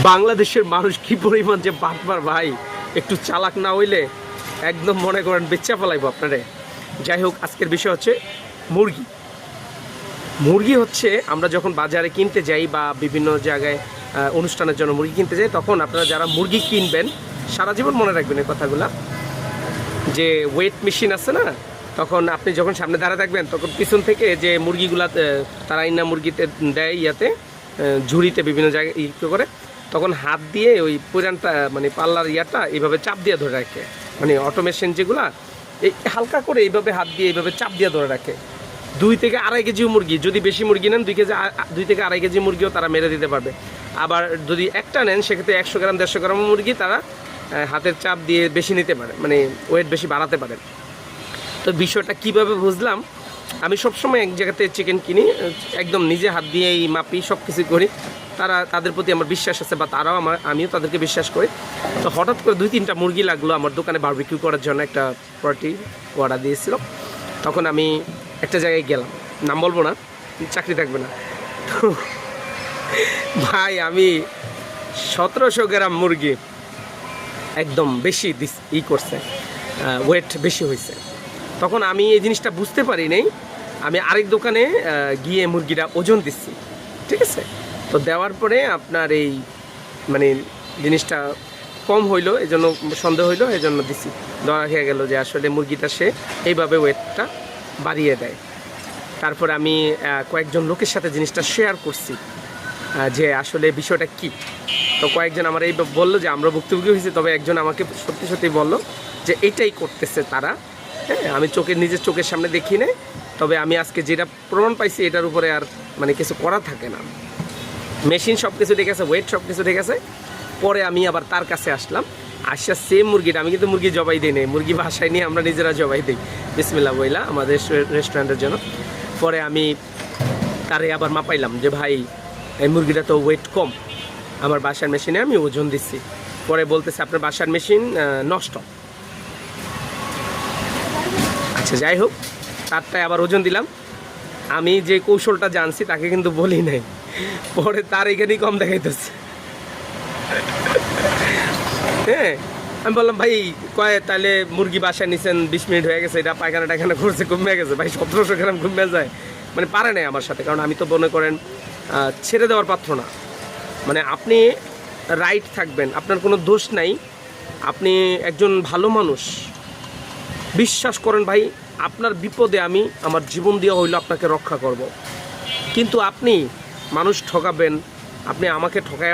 বাংলাদেশের মানুষ কি পরিমাণ যে বাটবার ভাই, একটু চালাক না হইলে একদম মনে করেন বেচ্চা ফেলাইবো আপনারে। যাই হোক, আজকের বিষয় হচ্ছে মুরগি। মুরগি হচ্ছে আমরা যখন বাজারে কিনতে যাই বা বিভিন্ন জায়গায় অনুষ্ঠানের জন্য মুরগি কিনতে যাই, তখন আপনারা যারা মুরগি কিনবেন সারা জীবন মনে রাখবেন এই কথাগুলো, যে ওয়েট মেশিন আছে না, তখন আপনি যখন সামনে দাঁড়া থাকবেন তখন পিছন থেকে যে মুরগিগুলা তারা ইন্না মুরগিতে দেয় ইয়াতে ঝুড়িতে বিভিন্ন জায়গায় করে, তখন হাত দিয়ে ওই পুরানটা মানে পাল্লার ইয়াটা এইভাবে চাপ দিয়ে ধরে রাখে, মানে অটোমেশন যেগুলা এই হালকা করে এইভাবে হাত দিয়ে এইভাবে চাপ দিয়ে ধরে রাখে। 2 থেকে আড়াই কেজি মুরগি, যদি বেশি মুরগি নেন 2 থেকে আড়াই কেজি মুরগিও তারা মেরে দিতে পারবে। আবার যদি একটা নেন সেক্ষেত্রে 100 গ্রাম 150 গ্রাম মুরগি তারা হাতের চাপ দিয়ে বেশি নিতে পারে, মানে ওয়েট বেশি বাড়াতে পারে। তো বিষয়টা কিভাবে বুঝলাম, আমি সবসময় এক জায়গাতে চিকেন কিনি, একদম নিজে হাত দিয়েই মাপি, সব কিছু করি। তাদের প্রতি আমার বিশ্বাস আছে বা তারাও আমিও তাদেরকে বিশ্বাস করি। তো হঠাৎ করে 2-3টা মুরগি লাগলো আমার দোকানে বারবিকিউ করার জন্য, একটা পার্টি অর্ডার দিয়েছিল। তখন আমি একটা জায়গায় গেলাম, নাম বলবো না, চাকরি থাকবে না। তো ভাই আমি 1700 গ্রাম মুরগি একদম বেশি করছে, ওয়েট বেশি হয়েছে। তখন আমি এই জিনিসটা বুঝতে পারি নাই, আমি আরেক দোকানে গিয়ে মুরগিটা ওজন দিচ্ছি, ঠিক আছে। তো দেওয়ার পরে আপনার এই মানে জিনিসটা কম হইলো, এই জন্য সন্দেহ হইলো, এই জন্য দিচ্ছি। ধরা খেয়ে গেল যে আসলে মুরগিটা সে এইভাবে ওয়েটটা বাড়িয়ে দেয়। তারপরে আমি কয়েকজন লোকের সাথে জিনিসটা শেয়ার করছি যে আসলে বিষয়টা কি। তো কয়েকজন আমার এই বললো যে আমরা ভুক্তভোগী হয়েছি, তবে একজন আমাকে সত্যি সত্যি বললো যে এইটাই করতেছে তারা। হ্যাঁ, আমি নিজের চোখের সামনে দেখি নাই, তবে আমি আজকে যেটা প্রমাণ পাইছি এটার উপরে আর মানে কিছু করা থাকে না। মেশিন সব কিছু ঠিক আছে, ওয়েট সব কিছু ঠিক আছে। পরে আমি আবার তার কাছে আসলাম, আসা সেম মুরগিটা, আমি কিন্তু মুরগি জবাই দিই নাই, মুরগি বাসায় নিয়ে আমরা নিজেরা জবাই দিই বিসমিল্লাহ বইলা আমাদের রেস্টুরেন্টের জন্য। পরে আমি তারে আবার মাপাইলাম যে ভাই এই মুরগিটা তো ওয়েট কম, আমার বাসার মেশিনে আমি ওজন দিচ্ছি। পরে বলতেছে আপনার বাসার মেশিন নষ্ট। আচ্ছা যাই হোক, তারটায় আবার ওজন দিলাম। আমি যে কৌশলটা জানছি তাকে কিন্তু বলি নাই, পরে তার এখানেই কম দেখাইতেছে। হ্যাঁ, আমি বললাম ভাই তাহলে মুরগি বাসায় নিছেন 20 মিনিট হয়ে গেছে, এটা পায়খানা টায়খানা করছে, কমে গেছে। ভাই 1700 গ্রাম কমে যায়, মানে পারে নাই আমার সাথে, কারণ আমি তো মনে করেন ছেড়ে দেওয়ার পাত্র না। মানে আপনি রাইট থাকবেন, আপনার কোনো দোষ নাই, আপনি একজন ভালো মানুষ, বিশ্বাস করেন ভাই, আপনার বিপদে আমি আমার জীবন দিয়ে হইলো আপনাকে রক্ষা করব। কিন্তু আপনি মানুষ ঠকাবেন, আপনি আমাকে ঠকায়